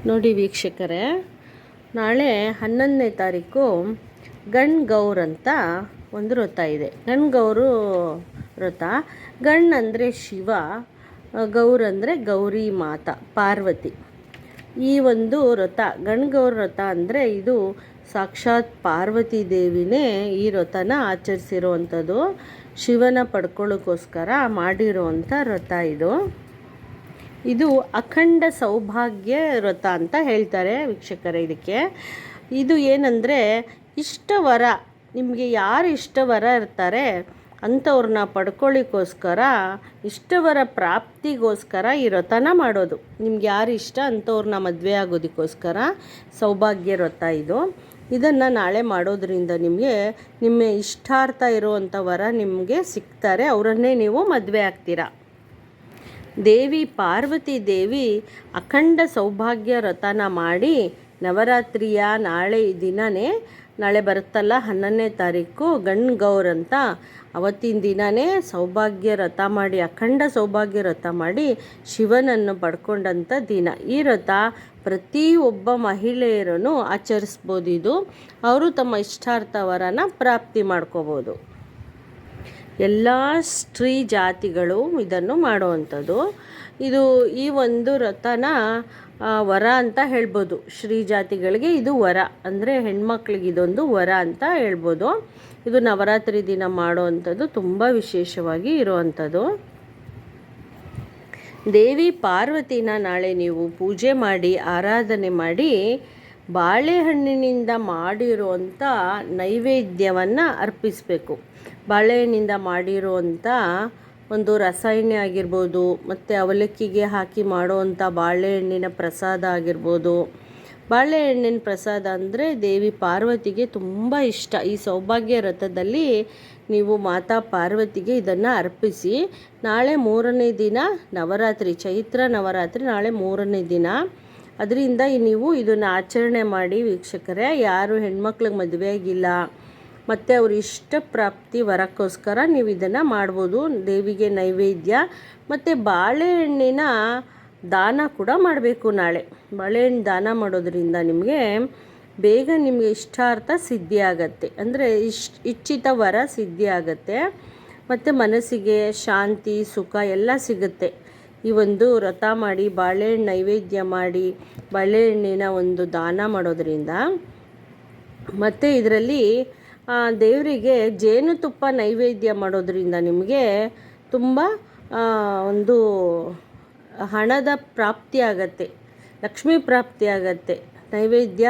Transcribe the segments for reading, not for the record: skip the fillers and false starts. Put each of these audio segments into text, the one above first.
ನೋಡಿ ವೀಕ್ಷಕರೇ, ನಾಳೆ 11ನೇ ತಾರೀಕು ಗಣಗೌರ್ ಅಂತ ಒಂದು ವ್ರತ ಇದೆ. ಗಣಗೌರು ವ್ರತ, ಗಣ್ ಅಂದರೆ ಶಿವ, ಗೌರ್ ಅಂದರೆ ಗೌರಿ ಮಾತಾ ಪಾರ್ವತಿ. ಈ ಒಂದು ವ್ರತ ಗಣಗೌರ್ ವ್ರತ ಅಂದರೆ ಇದು ಸಾಕ್ಷಾತ್ ಪಾರ್ವತಿ ದೇವಿನೇ ಈ ವ್ರತನ ಆಚರಿಸಿರುವಂಥದ್ದು. ಶಿವನ ಪಡ್ಕೊಳ್ಳೋಕ್ಕೋಸ್ಕರ ಮಾಡಿರುವಂಥ ವ್ರತ ಇದು. ಇದು ಅಖಂಡ ಸೌಭಾಗ್ಯ ವ್ರತ ಅಂತ ಹೇಳ್ತಾರೆ ವೀಕ್ಷಕರೇ. ಇದು ಏನಂದರೆ ಇಷ್ಟವರ, ನಿಮಗೆ ಯಾರು ಇಷ್ಟವರ ಇರ್ತಾರೆ ಅಂಥವ್ರನ್ನ ಪಡ್ಕೊಳ್ಳಿಕ್ಕೋಸ್ಕರ, ಇಷ್ಟವರ ಪ್ರಾಪ್ತಿಗೋಸ್ಕರ ಈ ವ್ರತನ ಮಾಡೋದು. ನಿಮ್ಗೆ ಯಾರು ಇಷ್ಟ ಅಂಥವ್ರನ್ನ ಮದುವೆ ಆಗೋದಕ್ಕೋಸ್ಕರ ಸೌಭಾಗ್ಯ ವ್ರತ ಇದು. ಇದನ್ನು ನಾಳೆ ಮಾಡೋದ್ರಿಂದ ನಿಮ್ಮ ಇಷ್ಟಾರ್ಥ ಇರುವಂಥ ವರ ನಿಮಗೆ ಸಿಗ್ತಾರೆ, ಅವರನ್ನೇ ನೀವು ಮದುವೆ ಆಗ್ತೀರಾ. ದೇವಿ ಪಾರ್ವತಿ ದೇವಿ ಅಖಂಡ ಸೌಭಾಗ್ಯ ವ್ರತನ ಮಾಡಿ ನವರಾತ್ರಿಯ ನಾಳೆ ಬರುತ್ತಲ್ಲ 11ನೇ ತಾರೀಕು ಗಣಗೌರ್ ಅಂತ, ಅವತ್ತಿನ ದಿನವೇ ಸೌಭಾಗ್ಯ ವ್ರತ ಮಾಡಿ, ಅಖಂಡ ಸೌಭಾಗ್ಯ ವ್ರತ ಮಾಡಿ ಶಿವನನ್ನು ಪಡ್ಕೊಂಡಂಥ ದಿನ. ಈ ವ್ರತ ಪ್ರತಿಯೊಬ್ಬ ಮಹಿಳೆಯರೂ ಆಚರಿಸ್ಬೋದು. ಇದು ಅವರು ತಮ್ಮ ಇಷ್ಟಾರ್ಥ ವರನ ಪ್ರಾಪ್ತಿ ಮಾಡ್ಕೋಬೋದು. ಎಲ್ಲ ಸ್ತ್ರೀ ಜಾತಿಗಳು ಇದನ್ನು ಮಾಡುವಂಥದ್ದು. ಈ ಒಂದು ವ್ರತನ ವರ ಅಂತ ಹೇಳ್ಬೋದು. ಸ್ತ್ರೀ ಜಾತಿಗಳಿಗೆ ಇದು ವರ, ಅಂದರೆ ಹೆಣ್ಮಕ್ಳಿಗೆ ಇದೊಂದು ವರ ಅಂತ ಹೇಳ್ಬೋದು. ಇದು ನವರಾತ್ರಿ ದಿನ ಮಾಡುವಂಥದ್ದು, ತುಂಬ ವಿಶೇಷವಾಗಿ ಇರುವಂಥದ್ದು. ದೇವಿ ಪಾರ್ವತಿನ ನಾಳೆ ನೀವು ಪೂಜೆ ಮಾಡಿ ಆರಾಧನೆ ಮಾಡಿ ಬಾಳೆಹಣ್ಣಿನಿಂದ ಮಾಡಿರುವಂಥ ನೈವೇದ್ಯವನ್ನು ಅರ್ಪಿಸಬೇಕು. ಬಾಳೆಹಣ್ಣಿಂದ ಮಾಡಿರುವಂಥ ಒಂದು ರಸಾಯನ ಆಗಿರ್ಬೋದು, ಮತ್ತು ಅವಲಕ್ಕಿಗೆ ಹಾಕಿ ಮಾಡುವಂಥ ಬಾಳೆಹಣ್ಣಿನ ಪ್ರಸಾದ ಆಗಿರ್ಬೋದು. ಬಾಳೆಹಣ್ಣಿನ ಪ್ರಸಾದ ಅಂದರೆ ದೇವಿ ಪಾರ್ವತಿಗೆ ತುಂಬ ಇಷ್ಟ. ಈ ಸೌಭಾಗ್ಯ ವ್ರತದಲ್ಲಿ ನೀವು ಮಾತಾ ಪಾರ್ವತಿಗೆ ಇದನ್ನು ಅರ್ಪಿಸಿ. ನಾಳೆ 3ನೇ ದಿನ ನವರಾತ್ರಿ, ಚೈತ್ರ ನವರಾತ್ರಿ ನಾಳೆ 3ನೇ ದಿನ. ಅದರಿಂದ ನೀವು ಇದನ್ನು ಆಚರಣೆ ಮಾಡಿ ವೀಕ್ಷಕರೇ. ಯಾರು ಹೆಣ್ಮಕ್ಳಿಗೆ ಮದುವೆ ಆಗಿಲ್ಲ ಮತ್ತು ಅವ್ರ ಇಷ್ಟ ಪ್ರಾಪ್ತಿ ವರಕ್ಕೋಸ್ಕರ ನೀವು ಇದನ್ನು ಮಾಡ್ಬೋದು. ದೇವಿಗೆ ನೈವೇದ್ಯ ಮತ್ತು ಬಾಳೆಹಣ್ಣಿನ ದಾನ ಕೂಡ ಮಾಡಬೇಕು. ನಾಳೆ ಬಾಳೆಹಣ್ಣು ದಾನ ಮಾಡೋದ್ರಿಂದ ಬೇಗ ನಿಮಗೆ ಇಷ್ಟಾರ್ಥ ಸಿದ್ಧಿ ಆಗತ್ತೆ, ಅಂದರೆ ಇಚ್ಛಿತ ವರ ಸಿದ್ಧಿ ಆಗತ್ತೆ, ಮತ್ತು ಮನಸ್ಸಿಗೆ ಶಾಂತಿ ಸುಖ ಎಲ್ಲ ಸಿಗುತ್ತೆ. ಈ ಒಂದು ವ್ರತ ಮಾಡಿ ಬಾಳೆಹಣ್ಣು ನೈವೇದ್ಯ ಮಾಡಿ ಬಾಳೆಹಣ್ಣಿನ ಒಂದು ದಾನ ಮಾಡೋದ್ರಿಂದ, ಮತ್ತು ಇದರಲ್ಲಿ ದೇವರಿಗೆ ಜೇನುತುಪ್ಪ ನೈವೇದ್ಯ ಮಾಡೋದ್ರಿಂದ ನಿಮಗೆ ತುಂಬ ಒಂದು ಹಣದ ಪ್ರಾಪ್ತಿ ಆಗತ್ತೆ, ಲಕ್ಷ್ಮೀ ಪ್ರಾಪ್ತಿ ಆಗತ್ತೆ. ನೈವೇದ್ಯ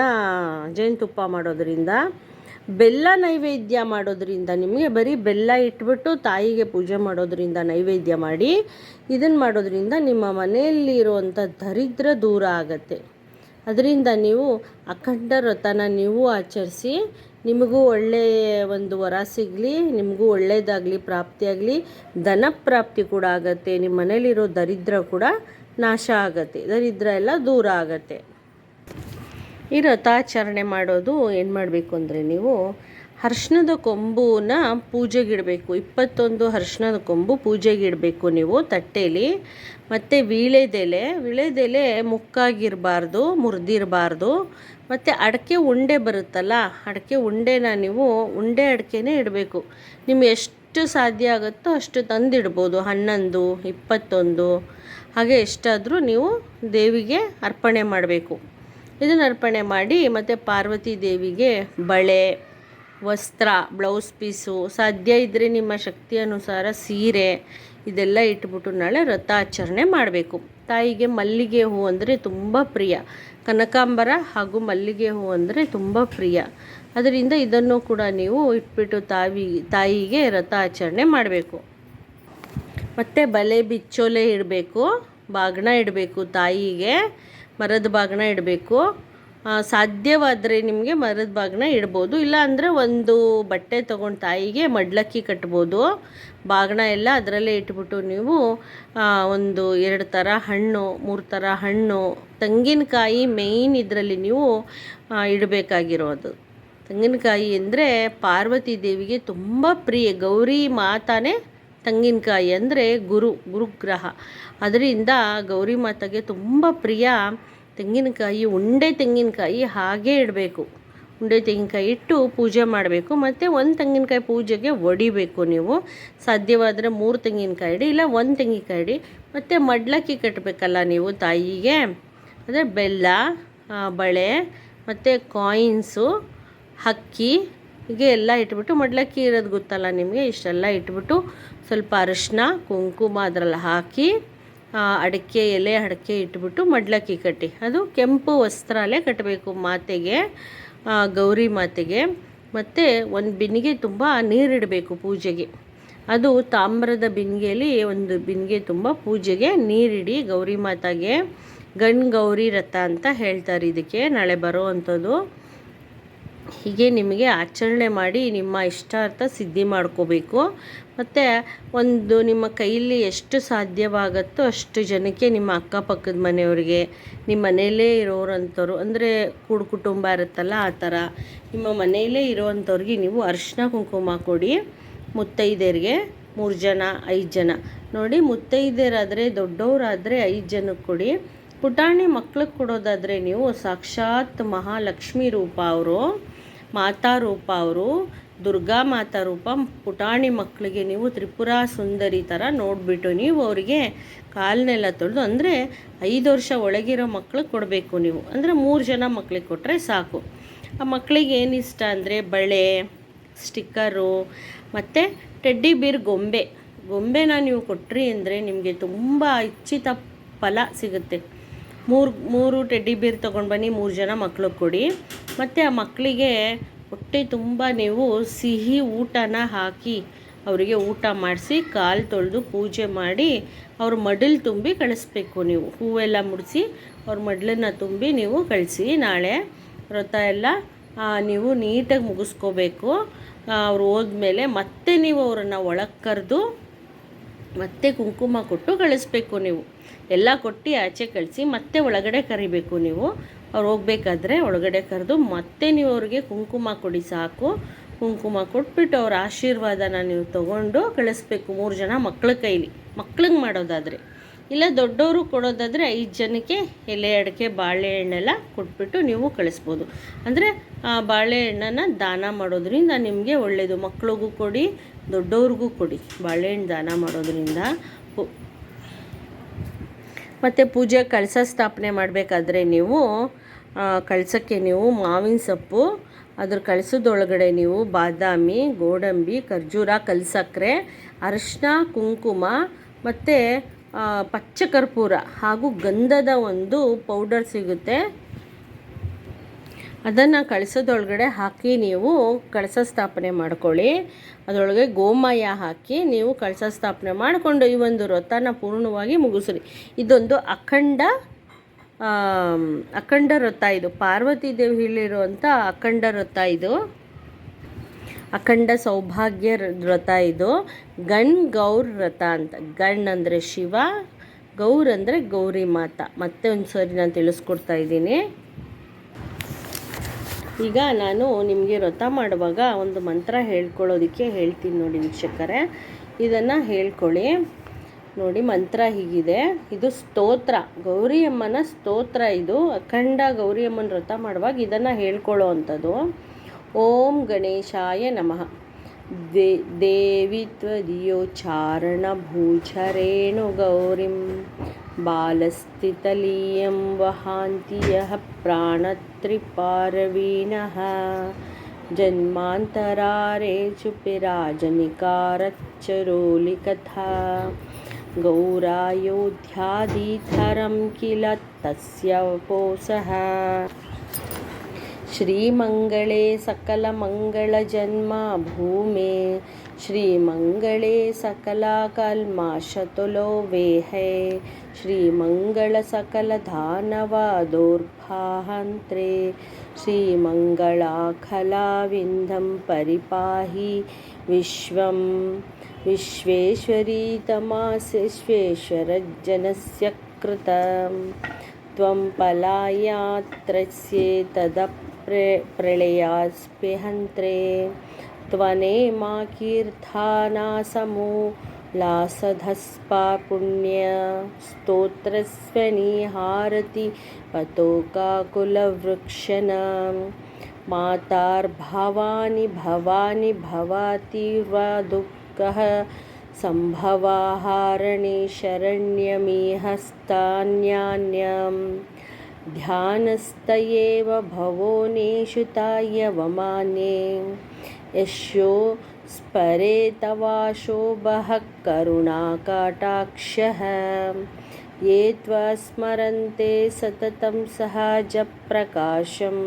ಜೇನುತುಪ್ಪ ಮಾಡೋದ್ರಿಂದ. ಬೆಲ್ಲ ನೈವೇದ್ಯ ಮಾಡೋದ್ರಿಂದ ನಿಮಗೆ ಬರೀ ಬೆಲ್ಲ ಇಟ್ಬಿಟ್ಟು ತಾಯಿಗೆ ಪೂಜೆ ಮಾಡೋದ್ರಿಂದ, ನೈವೇದ್ಯ ಮಾಡಿ ಇದನ್ನು ಮಾಡೋದ್ರಿಂದ ನಿಮ್ಮ ಮನೆಯಲ್ಲಿ ಇರುವಂಥ ದರಿದ್ರ ದೂರ ಆಗತ್ತೆ. ಅದರಿಂದ ನೀವು ಅಖಂಡ ವ್ರತನ ನೀವು ಆಚರಿಸಿ, ನಿಮಗೂ ಒಳ್ಳೆಯ ಒಂದು ವರ ಸಿಗಲಿ, ನಿಮಗೂ ಒಳ್ಳೆಯದಾಗಲಿ, ಪ್ರಾಪ್ತಿಯಾಗಲಿ, ಧನ ಪ್ರಾಪ್ತಿ ಕೂಡ ಆಗತ್ತೆ. ನಿಮ್ಮ ಮನೇಲಿರೋ ದರಿದ್ರ ಕೂಡ ನಾಶ ಆಗತ್ತೆ, ದರಿದ್ರ ಎಲ್ಲ ದೂರ ಆಗತ್ತೆ. ಈ ವ್ರತಾಚರಣೆ ಮಾಡೋದು ಏನು ಮಾಡಬೇಕು ಅಂದರೆ, ನೀವು ಅರ್ಶಿಣದ ಕೊಂಬುನ ಪೂಜೆಗಿಡಬೇಕು. 21 ಅರ್ಶಿಣದ ಕೊಂಬು ಪೂಜೆಗಿಡಬೇಕು ನೀವು ತಟ್ಟೆಯಲ್ಲಿ. ಮತ್ತು ವೀಳೆದೆಲೆ ಮುಕ್ಕಾಗಿರಬಾರ್ದು, ಮುರಿದಿರಬಾರ್ದು. ಮತ್ತು ಅಡಿಕೆ ಉಂಡೆ ಬರುತ್ತಲ್ಲ, ಅಡಿಕೆ ಉಂಡೆನ ನೀವು ಉಂಡೆ ಅಡಿಕೆನೇ ಇಡಬೇಕು. ನಿಮ್ಗೆ ಎಷ್ಟು ಸಾಧ್ಯ ಆಗುತ್ತೋ ಅಷ್ಟು ತಂದಿಡ್ಬೋದು. 11, 21 ಹಾಗೆ ಎಷ್ಟಾದರೂ ನೀವು ದೇವಿಗೆ ಅರ್ಪಣೆ ಮಾಡಬೇಕು. ಇದನ್ನು ಅರ್ಪಣೆ ಮಾಡಿ, ಮತ್ತು ಪಾರ್ವತಿ ದೇವಿಗೆ ಬಳೆ, ವಸ್ತ್ರ, ಬ್ಲೌಸ್ ಪೀಸು, ಸಾಧ್ಯ ಇದ್ದರೆ ನಿಮ್ಮ ಶಕ್ತಿ ಅನುಸಾರ ಸೀರೆ ಇದೆಲ್ಲ ಇಟ್ಬಿಟ್ಟು ನಾಳೆ ವ್ರತಾಚರಣೆ ಮಾಡಬೇಕು. ತಾಯಿಗೆ ಮಲ್ಲಿಗೆ ಹೂ ಅಂದರೆ ತುಂಬ ಪ್ರಿಯ. ಕನಕಾಂಬರ ಹಾಗೂ ಮಲ್ಲಿಗೆ ಹೂ ಅಂದರೆ ತುಂಬ ಪ್ರಿಯ. ಅದರಿಂದ ಇದನ್ನು ಕೂಡ ನೀವು ಇಟ್ಬಿಟ್ಟು ತಾಯಿಗೆ ವ್ರತಾಚರಣೆ ಮಾಡಬೇಕು. ಮತ್ತು ಬಳೆ ಬಿಚ್ಚೋಲೆ ಇಡಬೇಕು, ಬಾಗಿಣ ಇಡಬೇಕು. ತಾಯಿಗೆ ಮರದ ಬಾಗಿಣ ಇಡಬೇಕು. ಸಾಧ್ಯವಾದರೆ ನಿಮಗೆ ಮರದ ಬಾಗಿಣ ಇಡ್ಬೋದು, ಇಲ್ಲ ಅಂದರೆ ಒಂದು ಬಟ್ಟೆ ತೊಗೊಂಡು ತಾಯಿಗೆ ಮಡ್ಲಕ್ಕಿ ಕಟ್ಬೋದು. ಬಾಗಿಣ ಎಲ್ಲ ಅದರಲ್ಲೇ ಇಟ್ಬಿಟ್ಟು ನೀವು ಒಂದು 2 ಥರ ಹಣ್ಣು, 3 ಥರ ಹಣ್ಣು, ತೆಂಗಿನಕಾಯಿ ಮೇಯ್ನ್ ಇದರಲ್ಲಿ ನೀವು ಇಡಬೇಕಾಗಿರೋದು. ತೆಂಗಿನಕಾಯಿ ಅಂದರೆ ಪಾರ್ವತಿ ದೇವಿಗೆ ತುಂಬ ಪ್ರಿಯ. ಗೌರಿ ಮಾತಾನೇ ತೆಂಗಿನಕಾಯಿ ಅಂದರೆ ಗುರುಗ್ರಹ. ಅದರಿಂದ ಗೌರಿ ಮಾತೆಗೆ ತುಂಬ ಪ್ರಿಯ ತೆಂಗಿನಕಾಯಿ ಉಂಡೆ ತೆಂಗಿನಕಾಯಿ ಹಾಗೇ ಇಡಬೇಕು. ಉಂಡೆ ತೆಂಗಿನಕಾಯಿ ಇಟ್ಟು ಪೂಜೆ ಮಾಡಬೇಕು. ಮತ್ತು ಒಂದು ತೆಂಗಿನಕಾಯಿ ಪೂಜೆಗೆ ಒಡಿಬೇಕು. ನೀವು ಸಾಧ್ಯವಾದರೆ 3 ತೆಂಗಿನಕಾಯಿ ಇಡಿ, ಇಲ್ಲ 1 ತೆಂಗಿನಕಾಯಿ ಇಡಿ. ಮತ್ತು ಮಡ್ಲಕ್ಕಿ ಕಟ್ಟಬೇಕಲ್ಲ ನೀವು ತಾಯಿಗೆ, ಅಂದರೆ ಬೆಲ್ಲ, ಬಳೆ ಮತ್ತು ಕಾಯಿನ್ಸು, ಅಕ್ಕಿ ಹೀಗೆ ಎಲ್ಲ ಇಟ್ಬಿಟ್ಟು, ಮಡ್ಲಕ್ಕಿ ಇರೋದು ಗೊತ್ತಲ್ಲ ನಿಮಗೆ, ಇಷ್ಟೆಲ್ಲ ಇಟ್ಬಿಟ್ಟು ಸ್ವಲ್ಪ ಅರಿಶಿನ ಕುಂಕುಮ ಅದರಲ್ಲಿ ಹಾಕಿ ಅಡಿಕೆ ಎಲೆ ಅಡಿಕೆ ಇಟ್ಬಿಟ್ಟು ಮಡ್ಲಕ್ಕಿ ಕಟ್ಟಿ. ಅದು ಕೆಂಪು ವಸ್ತ್ರಲ್ಲೇ ಕಟ್ಟಬೇಕು ಮಾತೆಗೆ, ಗೌರಿ ಮಾತೆಗೆ. ಮತ್ತು ಒಂದು ಬಿನಿಗೆ ತುಂಬ ನೀರಿಡಬೇಕು ಪೂಜೆಗೆ. ಅದು ತಾಮ್ರದ ಬಿನಿಗೆಯಲ್ಲಿ ಒಂದು ಬಿನಿಗೆ ತುಂಬ ಪೂಜೆಗೆ ನೀರಿಡಿ ಗೌರಿ ಮಾತೆಗೆ. ಗೌರಿ ರಥ ಅಂತ ಹೇಳ್ತಾರೆ ಇದಕ್ಕೆ, ನಾಳೆ ಬರೋ ಅಂಥದ್ದು. ಹೀಗೆ ನಿಮಗೆ ಆಚರಣೆ ಮಾಡಿ ನಿಮ್ಮ ಇಷ್ಟಾರ್ಥ ಸಿದ್ಧಿ ಮಾಡ್ಕೋಬೇಕು. ಮತ್ತು ಒಂದು ನಿಮ್ಮ ಕೈಯಲ್ಲಿ ಎಷ್ಟು ಸಾಧ್ಯವಾಗುತ್ತೋ ಅಷ್ಟು ಜನಕ್ಕೆ, ನಿಮ್ಮ ಅಕ್ಕಪಕ್ಕದ ಮನೆಯವರಿಗೆ, ನಿಮ್ಮ ಮನೆಯಲ್ಲೇ ಇರೋರಂಥವ್ರು, ಅಂದರೆ ಕೂಡು ಕುಟುಂಬ ಇರುತ್ತಲ್ಲ ಆ ಥರ ನಿಮ್ಮ ಮನೆಯಲ್ಲೇ ಇರೋವಂಥವ್ರಿಗೆ ನೀವು ಅರಿಶಿನ ಕುಂಕುಮ ಕೊಡಿ. ಮುತ್ತೈದೆಯರಿಗೆ 3 ಜನ 5 ಜನ ನೋಡಿ, ಮುತ್ತೈದೆಯರಾದರೆ ದೊಡ್ಡವರಾದರೆ 5 ಜನಕ್ಕೆ ಕೊಡಿ. ಪುಟಾಣಿ ಮಕ್ಳಿಗೆ ಕೊಡೋದಾದರೆ ನೀವು ಸಾಕ್ಷಾತ್ ಮಹಾಲಕ್ಷ್ಮಿ ರೂಪ ಅವರು, ಮಾತಾ ರೂಪ ಅವರು, ದುರ್ಗಾ ಮಾತಾ ರೂಪ. ಪುಟಾಣಿ ಮಕ್ಕಳಿಗೆ ನೀವು ತ್ರಿಪುರ ಸುಂದರಿ ಥರ ನೋಡಿಬಿಟ್ಟು ನೀವು ಅವರಿಗೆ ಕಾಲನ್ನೆಲ್ಲ ತೊಳೆದು, ಅಂದರೆ 5 ವರ್ಷ ಒಳಗಿರೋ ಮಕ್ಳಿಗೆ ಕೊಡಬೇಕು ನೀವು. ಅಂದರೆ 3 ಜನ ಮಕ್ಳಿಗೆ ಕೊಟ್ಟರೆ ಸಾಕು. ಆ ಮಕ್ಕಳಿಗೆ ಏನು ಇಷ್ಟ ಅಂದರೆ ಬಳೆ, ಸ್ಟಿಕ್ಕರು ಮತ್ತು ಟೆಡ್ಡಿ ಬೀರ್ ಗೊಂಬೆನ ನೀವು ಕೊಟ್ರಿ ಅಂದರೆ ನಿಮಗೆ ತುಂಬ ಇಚ್ಛಿತ ಫಲ ಸಿಗುತ್ತೆ. 3 ಟೆಡ್ಡಿ ಬೀರ್ ತೊಗೊಂಡು ಬನ್ನಿ, 3 ಜನ ಮಕ್ಳಿಗೆ ಕೊಡಿ. ಮತ್ತು ಆ ಮಕ್ಕಳಿಗೆ ಹೊಟ್ಟೆ ತುಂಬ ನೀವು ಸಿಹಿ ಊಟನ ಹಾಕಿ ಅವರಿಗೆ ಊಟ ಮಾಡಿಸಿ, ಕಾಲು ತೊಳೆದು ಪೂಜೆ ಮಾಡಿ ಅವ್ರ ಮಡಲು ತುಂಬಿ ಕಳಿಸ್ಬೇಕು. ನೀವು ಹೂವೆಲ್ಲ ಮುಡಿಸಿ ಅವ್ರ ಮಡಲನ್ನು ತುಂಬಿ ನೀವು ಕಳಿಸಿ. ನಾಳೆ ವ್ರತ ಎಲ್ಲ ನೀವು ನೀಟಾಗಿ ಮುಗಿಸ್ಕೋಬೇಕು. ಅವ್ರು ಹೋದ್ಮೇಲೆ ಮತ್ತೆ ನೀವು ಅವರನ್ನು ಒಳಗೆ ಕರೆದು ಮತ್ತೆ ಕುಂಕುಮ ಕೊಟ್ಟು ಕಳಿಸ್ಬೇಕು. ನೀವು ಎಲ್ಲ ಕೊಟ್ಟು ಆಚೆ ಕಳಿಸಿ ಮತ್ತೆ ಒಳಗಡೆ ಕರಿಬೇಕು. ನೀವು ಅವ್ರು ಹೋಗ್ಬೇಕಾದ್ರೆ ಒಳಗಡೆ ಕರೆದು ಮತ್ತೆ ನೀವು ಅವ್ರಿಗೆ ಕುಂಕುಮ ಕೊಡಿ ಸಾಕು. ಕುಂಕುಮ ಕೊಟ್ಬಿಟ್ಟು ಅವ್ರ ಆಶೀರ್ವಾದನ ನೀವು ತೊಗೊಂಡು ಕಳಿಸ್ಬೇಕು 3 ಜನ ಮಕ್ಕಳ ಕೈಲಿ. ಮಕ್ಳಿಗೆ ಮಾಡೋದಾದರೆ, ಇಲ್ಲ ದೊಡ್ಡವರು ಕೊಡೋದಾದರೆ 5 ಜನಕ್ಕೆ ಎಲೆ ಅಡಿಕೆ ಬಾಳೆಹಣ್ಣೆಲ್ಲ ಕೊಟ್ಬಿಟ್ಟು ನೀವು ಕಳಿಸ್ಬೋದು. ಅಂದರೆ ಬಾಳೆಹಣ್ಣನ್ನು ದಾನ ಮಾಡೋದ್ರಿಂದ ನಿಮಗೆ ಒಳ್ಳೆಯದು. ಮಕ್ಳಿಗೂ ಕೊಡಿ, ದೊಡ್ಡವ್ರಿಗೂ ಕೊಡಿ ಬಾಳೆಹಣ್ಣು ದಾನ ಮಾಡೋದ್ರಿಂದ. ಮತ್ತು ಪೂಜೆ ಕಳಶ ಸ್ಥಾಪನೆ ಮಾಡಬೇಕಾದ್ರೆ ನೀವು ಕಳಶಕ್ಕೆ ನೀವು ಮಾವಿನ ಸೊಪ್ಪು, ಅದ್ರ ಕಳಶದೊಳಗಡೆ ನೀವು ಬಾದಾಮಿ, ಗೋಡಂಬಿ, ಖರ್ಜೂರ, ಕಲ್ಸಕ್ಕರೆ, ಅರಿಶಿನ, ಕುಂಕುಮ ಮತ್ತು ಪಚ್ಚ ಕರ್ಪೂರ ಹಾಗೂ ಗಂಧದ ಒಂದು ಪೌಡರ್ ಸಿಗುತ್ತೆ. ಅದನ್ನು ಕಳಶದೊಳಗಡೆ ಹಾಕಿ ನೀವು ಕಳಶ ಸ್ಥಾಪನೆ ಮಾಡ್ಕೊಳ್ಳಿ. ಅದರೊಳಗೆ ಗೋಮಯ ಹಾಕಿ ನೀವು ಕಳಶ ಸ್ಥಾಪನೆ ಮಾಡಿಕೊಂಡು ಈ ಒಂದು ವ್ರತನ ಪೂರ್ಣವಾಗಿ ಮುಗಿಸ್ರಿ. ಇದೊಂದು ಅಖಂಡ ವ್ರತ. ಇದು ಪಾರ್ವತಿ ದೇವಿ ಹೇಳಿರುವಂಥ ಅಖಂಡ ವ್ರತ. ಇದು ಅಖಂಡ ಸೌಭಾಗ್ಯ ವ್ರತ. ಇದು ಗೌರ್ ವ್ರತ ಅಂತ. ಗಣ್ ಅಂದರೆ ಶಿವ, ಗೌರ್ ಅಂದರೆ ಗೌರಿ ಮಾತಾ. ಮತ್ತೆ ಒಂದು ಸರಿ ನಾನು ತಿಳಿಸ್ಕೊಡ್ತಾ ಇದ್ದೀನಿ. ಈಗ ನಾನು ನಿಮಗೆ ವ್ರತ ಮಾಡುವಾಗ ಒಂದು ಮಂತ್ರ ಹೇಳ್ಕೊಳ್ಳೋದಕ್ಕೆ ಹೇಳ್ತೀನಿ ನೋಡಿ ವೀಕ್ಷಕರೇ. ಇದನ್ನು ಹೇಳ್ಕೊಳ್ಳಿ ನೋಡಿ. ಮಂತ್ರ ಹೀಗಿದೆ. ಇದು ಸ್ತೋತ್ರ, ಗೌರಿಯಮ್ಮನ ಸ್ತೋತ್ರ. ಇದು ಅಖಂಡ ಗೌರಿಯಮ್ಮನ ವ್ರತ ಮಾಡುವಾಗ ಇದನ್ನು ಹೇಳ್ಕೊಳ್ಳೋ ಅಂಥದ್ದು. ಓಂ ಗಣೇಶಾಯ ನಮಃ. ದೇವಿ ತ್ವದಿಯೋಚ್ಚಾರಣ ಭೂಚರೇಣು ಗೌರಿಂ ಬಾಲಸ್ಥಿತಲೀಯಂ ವಹಾಂತಿ ಯಃ ಪ್ರಾಣತ್ರಿಪಾರವೀಣಃ ಜನ್ಮಾಂತರಾರೇ ಚುಪಿರಾಜನಿಕಾರಚ್ಚರೋಲಿಕಥಾ ಗೌರಾಯೋಧ್ಯಾದಿಥರಂ ಕಿಲ ತಸ್ಯ ಪೋಸಃ ಶ್ರೀಮಂಗಳೇ ಸಕಲಮಂಗಳಜನ್ಮ ಭೂಮೇ ಶ್ರೀಮಂಗಳೇ ಸಕಲಕಲ್ಮಾಶತುಲೋ ವೇಹೇ ಶ್ರೀಮಂಗಳ ಸಕಲದಾನವಾದೋರ್ಭಾಹಂತ್ರೇ ಶ್ರೀಮಂಗಳಾಖಲಾವಿಂದಂ ಪರಿಪಾಹಿ ವಿಶ್ವಂ ವಿಶ್ವೇಶ್ವರೀ ತಮಾಸೇಶ್ವೇಶ್ವರಜ್ಜನಸ್ಯ ಕೃತಂ ತ್ವಂ ಪಲಾಯಾತ್ರಸ್ಯೇ ಪ್ರಳಯಾಸ್ಪೃಹಂತ್ರೇ ತ್ವನೇಮಾ ಕೀರ್ಥಾನಾಸಮೋ लासधस्पा पुण्य स्तोत्रस्वनिहारति पतोकाकुलवृक्षणां मातार्भवानि भवानि भवातिर्वा दुःखः सम्भवाहारणे शरण्यमिहस्तान्यान्यं ध्यानस्तयेव भवो नेषुताय वमाने यस्यो स्परे तवाशो बहः करुणाकटाक्षः ये त्वस्मरन्ते सततं सहजप्रकाशं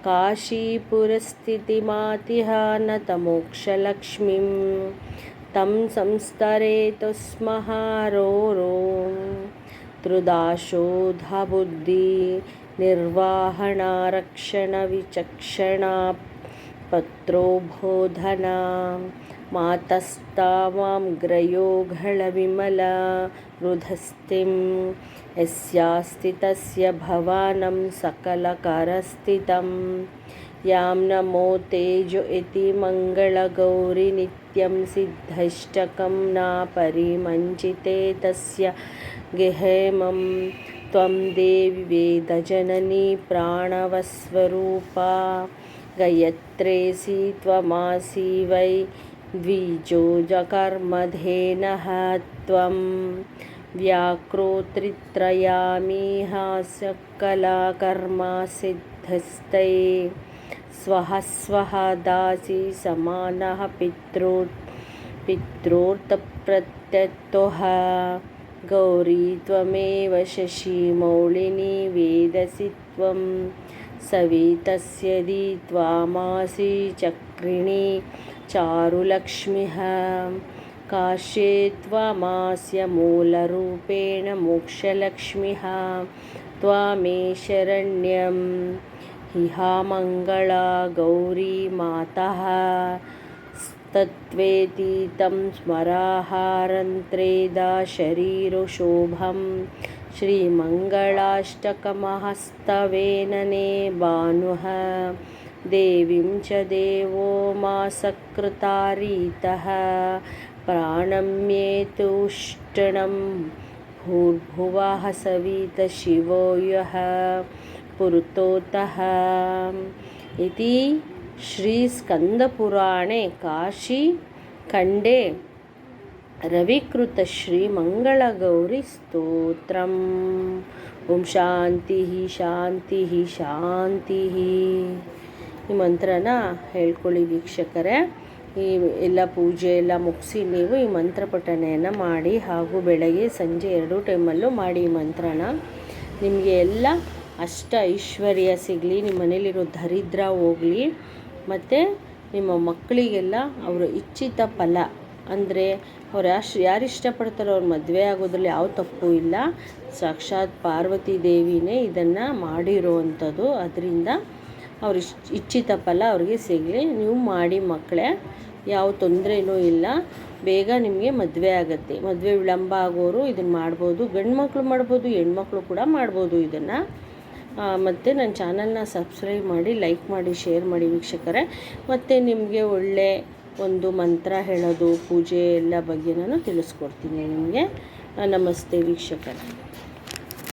काशीपुरस्थितिमातिह नतमोक्षलक्ष्मीं तं संस्तरेतुस्महारोरो त्रुदाशोधबुद्धि निर्वाहणारक्षणविचक्षणा पत्रोबोधना मातस्तावां ग्रयोघलविमला रुधस्तिं यस्यास्ति तस्य भवानं सकलकरस्थितं यां नमो तेजो इति मङ्गलगौरि नित्यं सिद्धष्टकं न परिमञ्चिते तस्य गेहेमं त्वं देवि वेदजननी प्राणवस्वरूपा गायत्रेऽसि त्वमासि वै द्विजोजकर्मधेनः त्वं व्याक्रोत्रित्रयामिह सकलकर्मा सिद्धस्ते स्वः स्वः दासि समानः पित्रोर्तप्रत्यक्तः गौरी त्वमेव शशिमौलिनी वेदसि त्वं सवितस्यदि त्वामासि चक्रिणी चारुलक्ष्मीः काश्ये त्वमास्य मूलरूपेण मोक्षलक्ष्मीः त्वामे शरण्यं हिहा मङ्गला गौरी मातः तत्त्वेतीतं स्मराहारन्त्रेदा शरीरशोभं श्रीमङ्गलाष्टकमहस्तवेनने भानुः देवीं च देवो मासकृतारीतः प्राणम्येतुष्टनं भूर्भुवः सवितशिवो यः पुरतोतः इति श्रीस्कन्दपुराणे काशीखण्डे रविकृतश्रीमङ्गलगौरीस्तोत्रम् ಓಂ ಶಾಂತಿ ಶಾಂತಿ ಶಾಂತಿ. ಈ ಮಂತ್ರನ ಹೇಳ್ಕೊಳ್ಳಿ ವೀಕ್ಷಕರೇ. ಈ ಎಲ್ಲ ಪೂಜೆ ಎಲ್ಲ ಮುಗಿಸಿ ನೀವು ಈ ಮಂತ್ರ ಪಠಣೆಯನ್ನು ಮಾಡಿ, ಹಾಗೂ ಬೆಳಗ್ಗೆ ಸಂಜೆ 2 ಟೈಮಲ್ಲೂ ಮಾಡಿ ಈ ಮಂತ್ರನ. ನಿಮಗೆ ಎಲ್ಲ ಅಷ್ಟ ಐಶ್ವರ್ಯ ಸಿಗಲಿ, ನಿಮ್ಮ ಮನೇಲಿರೋ ದರಿದ್ರ ಹೋಗಲಿ, ಮತ್ತು ನಿಮ್ಮ ಮಕ್ಕಳಿಗೆಲ್ಲ ಅವರ ಇಚ್ಛಿತ ಫಲ ಅಂದರೆ ಅವ್ರು ಯಾರು ಇಷ್ಟಪಡ್ತಾರೋ ಅವ್ರ ಮದುವೆ ಆಗೋದ್ರಲ್ಲಿ ಯಾವ ತಪ್ಪು ಇಲ್ಲ. ಸಾಕ್ಷಾತ್ ಪಾರ್ವತಿ ದೇವಿನೇ ಇದನ್ನು ಮಾಡಿರೋವಂಥದ್ದು. ಅದರಿಂದ ಅವ್ರ ಇಚ್ಛಿತ ಫಲ ಅವ್ರಿಗೆ ಸಿಗಲಿ. ನೀವು ಮಾಡಿ ಮಕ್ಕಳೇ, ಯಾವ ತೊಂದರೆನೂ ಇಲ್ಲ. ಬೇಗ ನಿಮಗೆ ಮದುವೆ ಆಗುತ್ತೆ. ಮದುವೆ ವಿಳಂಬ ಆಗೋರು ಇದನ್ನು ಮಾಡ್ಬೋದು. ಗಂಡು ಮಕ್ಕಳು ಮಾಡ್ಬೋದು, ಹೆಣ್ಮಕ್ಳು ಕೂಡ ಮಾಡ್ಬೋದು ಇದನ್ನು. ಮತ್ತು ನನ್ನ ಚಾನಲ್ನ ಸಬ್ಸ್ಕ್ರೈಬ್ ಮಾಡಿ, ಲೈಕ್ ಮಾಡಿ, ಶೇರ್ ಮಾಡಿ ವೀಕ್ಷಕರೇ. ಮತ್ತು ನಿಮಗೆ ಒಳ್ಳೆ ಒಂದು ಮಂತ್ರ ಹೇಳೋದು, ಪೂಜೆ ಎಲ್ಲ ಬಗ್ಗೆ ನಾನು ತಿಳಿಸ್ಕೊಡ್ತೀನಿ ನಿಮಗೆ. ನಮಸ್ತೆ ವೀಕ್ಷಕರೇ.